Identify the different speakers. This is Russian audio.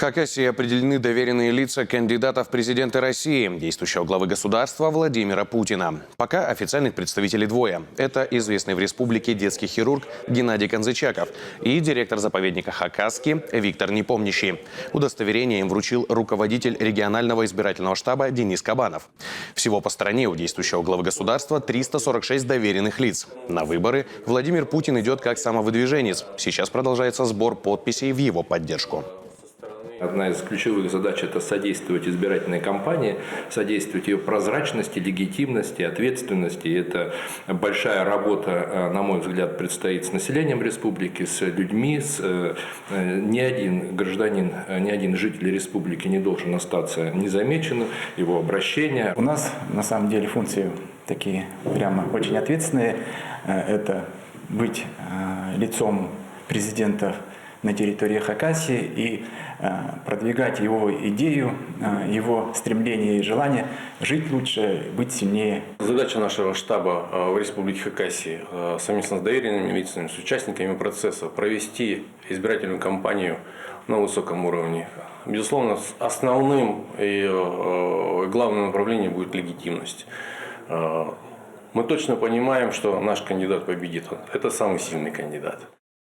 Speaker 1: В Хакасии определены доверенные лица кандидатов в президенты России, действующего главы государства Владимира Путина. Пока официальных представителей двое. Это известный в республике детский хирург Геннадий Канзычаков и директор заповедника Хакасский Виктор Непомнящий. Удостоверение им вручил руководитель регионального избирательного штаба Денис Кабанов. Всего по стране у действующего главы государства 346 доверенных лиц. На выборы Владимир Путин идет как самовыдвиженец. Сейчас продолжается сбор подписей в его поддержку.
Speaker 2: Одна из ключевых задач – это содействовать избирательной кампании, содействовать ее прозрачности, легитимности, ответственности. И это большая работа, на мой взгляд, предстоит с населением республики, с людьми. Ни один гражданин, ни один житель республики не должен остаться незамеченным, его обращения.
Speaker 3: У нас на самом деле функции такие прямо очень ответственные. Это быть лицом президента на территории Хакасии и продвигать его идею, его стремление и желание жить лучше, быть сильнее.
Speaker 4: Задача нашего штаба в Республике Хакасии совместно с доверенными лицами, с участниками процесса провести избирательную кампанию на высоком уровне. Безусловно, основным и главным направлением будет легитимность. Мы точно понимаем, что наш кандидат победит. Это самый сильный кандидат.